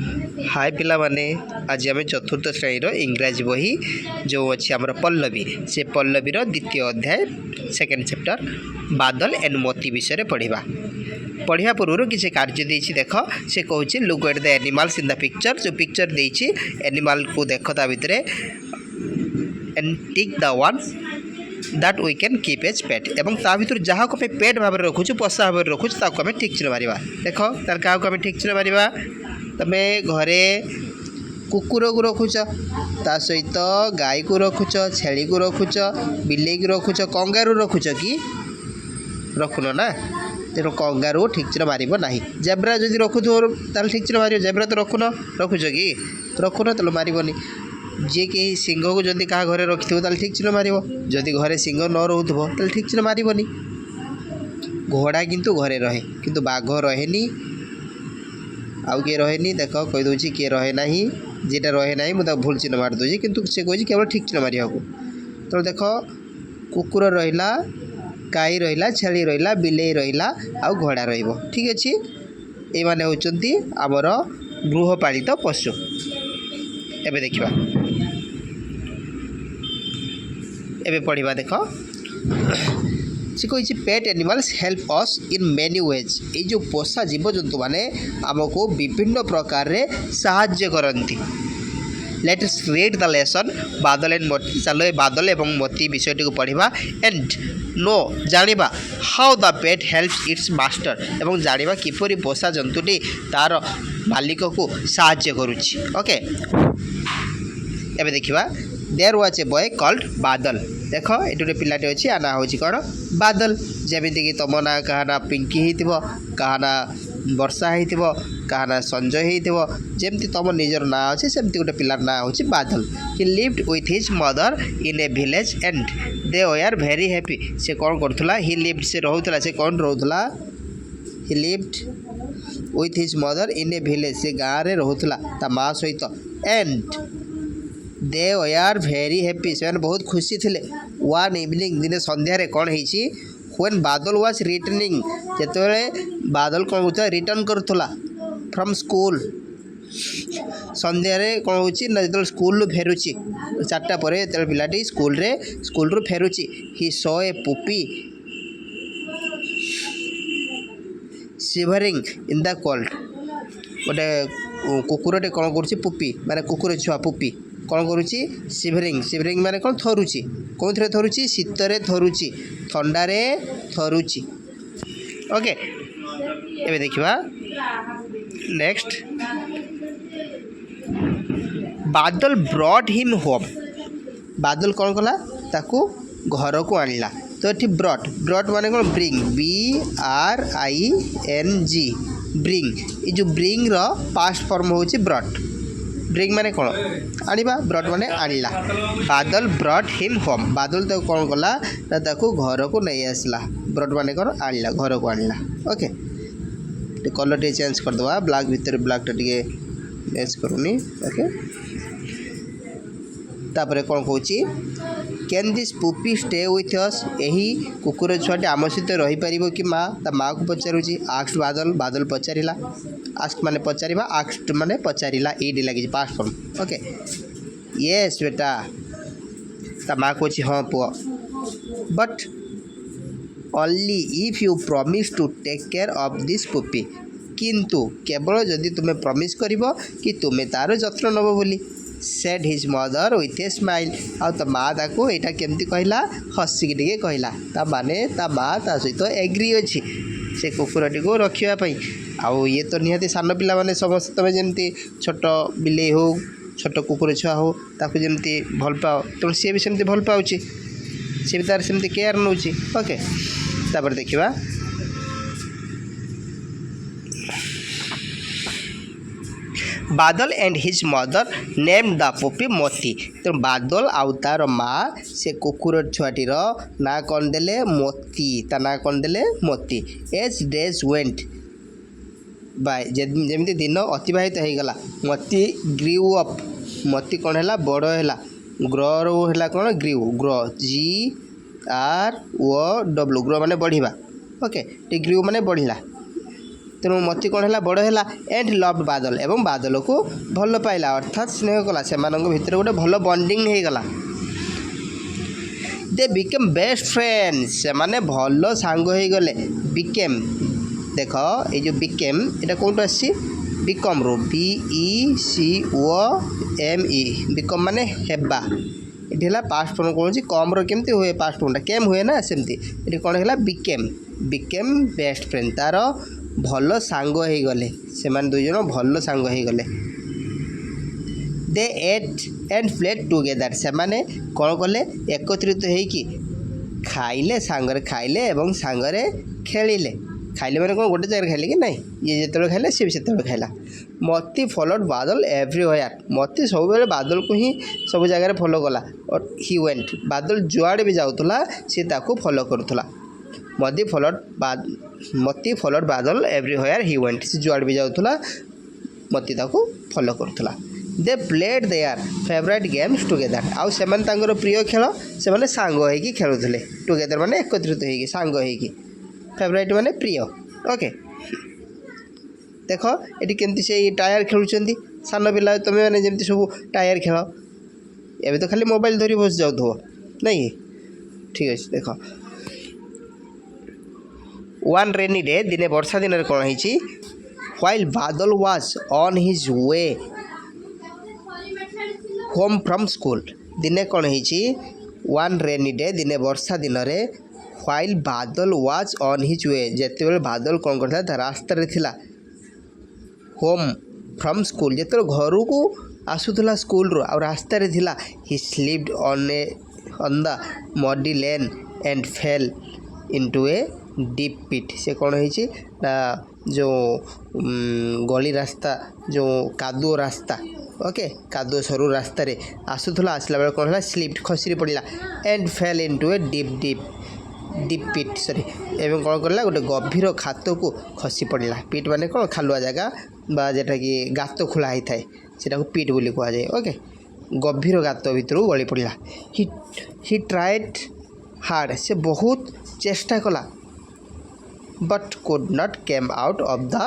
हाय पिला माने आज आम चतुर्थ श्रेणी इंग्राजी बही जो अच्छी आम पल्लवी से पल्लवीर द्वितीय अध्याय सेकेंड चैप्टर बादल एंड मोती विषय पढ़ा पढ़िया पूर्व किसी कार्य देछि देख से कहूँ look at the animals in the picture जो पिक्चर देछि एनिमल को देख ता भितर and tick the ones that we can keep as pet एवं ता भर जहाँ को पेट भाव में रखुचु पोषा भाव में रखुचु ताको आम ठीक चिन्ह मारिबा देख तार क्या आम ठीक चिन्ह मारिबा तमे घरे कुकुर को रखुच ता सहित गाई को रखुच छेली को रखुच बिल्ली को रखुच कंगारू रखुच कि रखुन ना तेणु कंगारू ठीक चिन्ह मारिब नाही जेब्रा जदि रखुथो ताल ठीक चिन्ह मारिब जेब्रा तो रखुच कि रखुन ताल मारिबनी जे कि सिंह को जदि क्या घरे रखिथो ताल ठीक चिन्ह मारिब जदि घरे सिंह न रोथबो ताल ठीक चिन्ह मारिबनी घोड़ा किंतु घरे रहे किंतु बाघ रहेनी आउ किए रहे देख कहीदे किए रहे ना जेटा रहे ना मुझे भूल चिन्ह मारिदे कितु से कही केवल ठीक चिन्ह मारे तो देख कुकुर रहा गाई रहा छेली रहा बिलेई रहा आउ घोड़ा ठीक अच्छे ये माने होचंती आमर गृहपालित पशु एबे देखिबा एबे पढ़िबा देख से कही pet animals help us in many ways ये जो पोषा जीवजंतु माने आमको विभिन्न प्रकार रे साहाय्य करती let us read the lesson Badal and Moti चलो बादल एवं मोती विषयटी को पढ़ा एंड नो जानिबा how the pet helps its master एवं जानिबा किपरि पोषा जंतुटी तार मालिक को साहाय्य करुछि ओके एबे देखिबा there was a boy called Badal देख ये गोटे पिलाटे अच्छी आ ना हूँ कौन बादल जमीक तुम ना क्या ना पिंकी हो क्या ना वर्षा हो क्या ना संजय होमती तुम निजर ना अच्छे सेमती गोटे पिलार ना हूँ बादल ही lived with his mother in A village and they were very happy से कौन करूला ही लिव्ड से रोला से कौन रोला ही lived with his mother in A village से गाँव में रोला ता माँ सहित and they were very happy से बहुत खुशी थे वन इवनिंग दिन संध्यारे कौन होती व्वेन बादल वाज रिटर्निंग जिते बादल कौन होता रिटर्न करूला फ्रॉम स्कूल संध्यारे कौन होची ना जो स्कूल फेरुची चार्टा पर जो पिलाटी स्कूल रू फेरुची he saw a puppy shivering in the cold गोटे कुकुरटे कौन करुच्ची पुपी माने कुकुर छुआ पुपी कौन करुच्ची शिवरिंग शिवरिंग माने कौन थरुची कौन थे थरुची शीतरे थरुची ठंडारे थरुची ओके एबे देखिबा नेक्स्ट बादल ब्रॉट हिम होम बादल कौन कला ताकू घर को आणला तो ये ब्रॉट ब्रॉट माने कौन ब्रिंग BRING ब्रिंग ये जो ब्रिंग रो पास्ट फॉर्म होची ब्रॉट ब्रिंग माने कौन आनिबा ब्रॉट माने आणला बादल ब्रॉट हिम होम बादल तो कौन कला ताकू घर को नहीं आसला ब्रॉट माने कौन आणला घर को आणला ओके कलर टे चेंज कर दवा ब्लैक भीतर ब्लैक टे मैच करूनी ओके तापर कौन कहूँ can this puppy stay with us यही कुकुर छुआटे आम सहित रही पार कि माँ ता माँ को पचारुची आक्स्ट बादल बादल पचारिला आस्क माने पचारिबा आक्स्ट माने पचारिला ईडी लगी पास्ट फॉर्म ओके यस बेटा ता माँ को हाँ पुआ but only if you promise to take care of this puppy किंतु केवल जदि तुम्हें प्रॉमिस करिवो कि तुम्हें तार जत्न नब बोली said his mother with a smile आ तो माँ ताको यहाँ केमती कहला हसिक टे कहला ता माने ता माँ ता सहित एग्री अच्छी से कुकुरटी को रखापी आउ ये तो निहाती सान पिला माने समस्त तुम जमी छोट बिलेई हो छोट कुकुर छुआ हो ताको जमी भल पाओ तेणु सी भी सेमती भल पाऊँच सी भी तार सेमती केयर नौ ओके तापर देखिबा Badal and his mother name the puppy Moti तो बादल आउ तार माँ से कुकुर छुआटीर ना कौन देले मोती ता ना कौन देले मोती एज डेज वेंट बाय जमी दिन अतिबाहित हो गला मोती ग्रीव अप मोती कौन है बड़ है ग्रो है कौन ग्रीव ग्रो GROW ग्रो माने बढ़िया ओके ग्रीव माने बढ़ला तेणु मती कौन है बड़ है एंड लव्ड बादल एवं बादल को भल पाइला अर्थात स्नेह कला से भितर गोटे भल बॉन्डिंग हो गला दे बिकेम बेस्ट फ्रेंड्स से माने भल सांग हो गले बिकेम देख ये जो बिकेम ये कौट आसी बिकम रू BECOME बिकम माने हेबा ये है पास्ट फॉर्म कौन कम केमती हुए पास्ट फॉर्मटा केम हुए ना सेमती ये कौन है बिकेम बिकेम बेस्ट फ्रेंड तार भल सांग हो गले से दुई जन भल सांग हो गले दे एट एंड प्लेड टुगेदर से माने कौन कले एकत्रित होइकी खाइले सांगरे खाइले एवं सांगरे खेलिले खाइले मैंने कौन गोटे जगह खाइले कि नहीं ये जिते खाइले सी भी से खाइला मती फॉलोड बादल एवरीवेयर मती सब बादल को ही सब जगह फॉलो कला और ही वेंट बादल जुआड़े भी जाऊला सी ताको फॉलो करूला मती फॉलोड बादल एवरीवेयर ही वेंट सी जुआड़े भी जाऊला मती ताको फॉलो करूला they played their favourite games together आउ से प्रिय खेल से सांग होइकी खेलुले टुगेदर माने एकत्रित होइकी सांग होइकी फेवरेट माने प्रिय ओके देख ये केमती से टायर खेलुंट सान पिला तुम्हें मैंने जमी सब टायर खेल एवं तो खाली मोबाइल धरी बस जाऊ नहीं ठीक अच्छे देख वन रेनी डे दिने वर्षा दिन कौन है व्हाइल बादल was on his way home from school दिने कौन है वन रेनी डे दिने वर्षा दिन रे व्हाइल बादल वाज ऑन हिज वे जिते बड़े बादल कौन करता रास्तार थिला होम फ्रॉम स्कूल जिते घर को आसूला स्कूल रो आ रास्तार थिला he slipped on the muddy lane and fell into a deep pit से कौन है जो गली रास्ता जो कादुओ रास्ता ओके कादुओ सरू रास्तार आसूला आसला बेले कौन है स्लीप्ड खसरी पड़ा and fell into a deep pit सॉरी एवं कौन करला गोटे गभीर खात को खसी पड़ा पिट माने कौन खालुआ जगह बा जेटा कि गात खोला होता है सेटा को पिट बोली कह जाए ओके गभीर गात भितर गली पड़ा ही ट्राइड हार्ड से बहुत चेष्टा कला but could not came out of the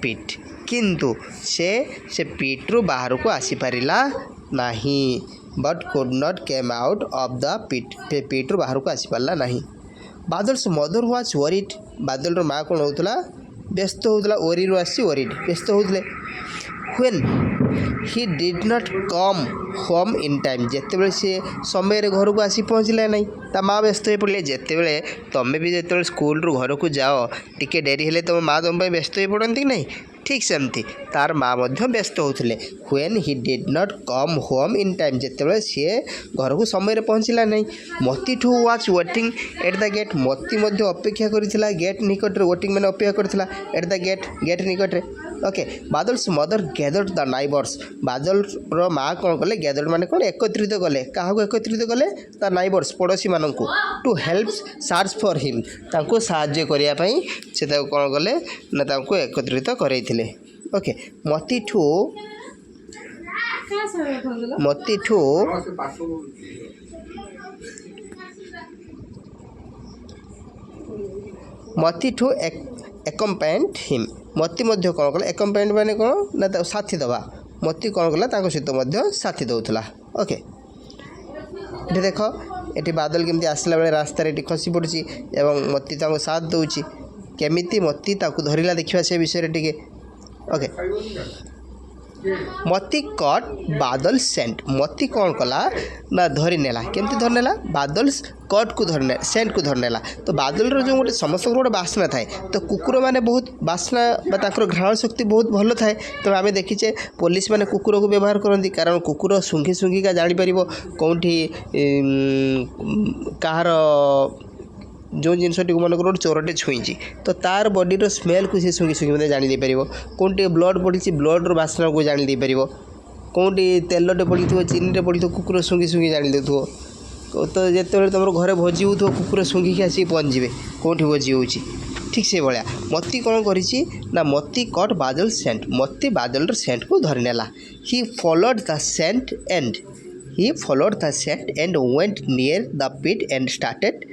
pit किंतु से पिट रु बाहर को आसी पारिला नहीं but could not came out of the pit रु बाहर को आसी पारला नहीं बादल्स मदर वाज वरीड बादल रो माँ कौन होता व्यस्त होता ओरी रू आसी वरीड व्यस्त होते when he did not come home in time जिते सी समय घर को आसी पहुँचला नहीं ता माँ व्यस्त हो पड़े जिते तुम्हें भी जो स्कूल रू घर को जाओ टिके डेरी हेले तुम माँ तुम व्यस्त हो पड़ती नहीं ठीक सेमती तार माँ व्यस्त होते when he did not come home in time जिते सी घर को समय पहुँचला नहीं मती ठू was waiting at the gate मती अपेक्षा करथिला गेट निकट रे वेटिंग मैंने अपेक्षा करथिला एट द गेट निकट रे okay Badal's mother gathered the neighbours Badal रो माँ कौन कले गैदर्ड माने कौन एकत्रित कले क्या एकत्रित कले द नाइबर्स पड़ोशी मानू to help search for him तांको साहाय्य करने से कौन कले ना तांको एकत्रित करैथिले ओके मती ठू एकम्पेंट हिम मती कौन कला एकम्पेंट माने कौन ना साथी दवा मती कौन कला सहित साथी दौला ओके ये देख ये बादल केमती आसला बेले रास्तार ये खसी पड़ी एवं मती साथ दौची केमिति मती धरला देखा से विषय टे ओके मती कट बादल सेंट मती कौन कला ना धरी नेला केमती धर नेला बादल कट को धरने सेंट को धरनेला तो बादल जो गोटे समस्त गोटे बास्ना थाए तो कुकुर माने बहुत बास्ना घ्राण शक्ति बहुत भल थाए तो आम देखीचे पुलिस माने कुकुर को व्यवहार करती कारण कुकुर सुंघी सुंघिका जापर कौटी कहार जो जिनटी मन कर चोरटे छुई तो तार बॉडीर स्मेल को सी सुंघी सुंघी जानी पार कौटे ब्लड पड़ी ब्लड्र बास्ना को जानी पार कौटी तेलटे पड़ी चीनी पड़ी कुकुर सुंघी सुंघी जानी देव तो जिते तुम घरे भोजी हो कुकुर सुंघिकी आसिक पहुँचे कौटी भोजी हो ठीक से भाया मती कौन करी ना मती कट बादल सेंट मती बादल सेंट को धरी नेला he followed the scent and went near the pit and started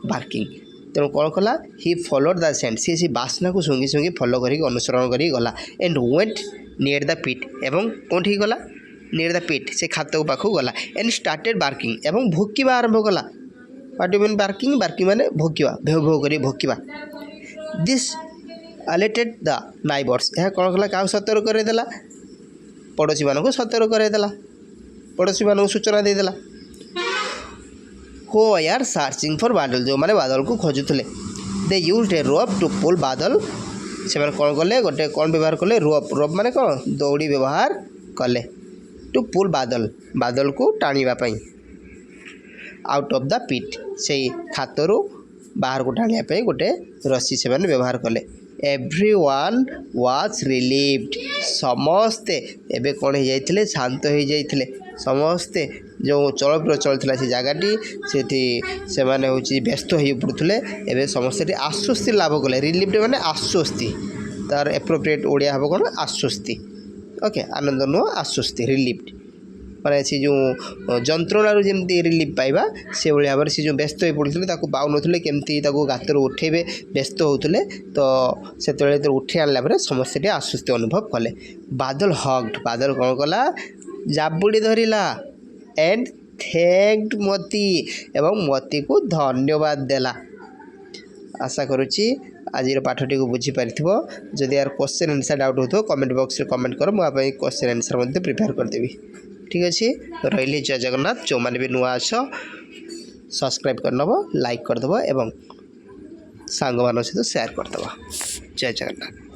barking तेणु कौन कला हि फॉलोड द सेंट सी बास्ना को सुंगी सुंगी फॉलो करी अनुसरण करी गला and went near the pit एवं कौन गला नियर द पिट से खात पाखु गला एंड स्टार्टेड बार्किंग एवं भोकिबा आरंभ कला what you mean barking barking माने भोकिबा भेव भेव करी भोकिबा दिस अलर्टेड द नाइबर्स यह कौन कला क्या सतर्क करदेला पड़ोशी मानक सतर्क करदेला पड़ोशी मानक सूचना देदेला हो यार सर्चिंग फॉर बादल जो माने बादल को खोजुले they used A rope to pull बादल से माने कौन कले गोटे कौन व्यवहार कले रोप रोप माने कौन दौड़ी व्यवहार कले टू पुल बादल बादल को टाणीबा पई आउट ऑफ द पिट से खातरू बाहर को टाणिया पई गोटे रस्सी से माने व्यवहार कले एवरीवन वाज रिलीव्ड समस्ते एबे कौन हो जाइथिले शांत हो जाइथिले समस्ते जो चलप्रचल चलता से जगहटी से माने होची व्यस्त हो पड़ुले एबे समस्ते आश्वस्ति लाभ कले रिलीफ माने आश्वस्ति तार एप्रोप्रिएट ओडिया हम कौन आश्वस्ति ओके आनंद नुह आश्वस्ति रिलीफ माने से जो जंत्रणु जमी रिलीफ पाइबा से भाई भाव से जो व्यस्त हो पड़ते पाऊन केमती गातर उठेबे व्यस्त होते तो से उठे आनला समस्या आश्वस्ति अनुभव कले बादल हग्ड बादल कौन कला जाबुड़ी धरला एंड थैंक्ड मती एवं मती को धन्यवाद देला आशा करुच्ची आज पाठटी को बुझीपार जदि यार क्वेश्चन आंसर डाउट हो कमेंट बॉक्स में कमेंट कर मुझे क्वेश्चन आंसर प्रिपेयर करदेवी ठीक अच्छे तो रही जय जगन्नाथ जो मैंने भी नुआ आस सब्सक्राइब करनब लाइक करदेव एवं सांग मान सहित शेयर करदेव जय जगन्नाथ।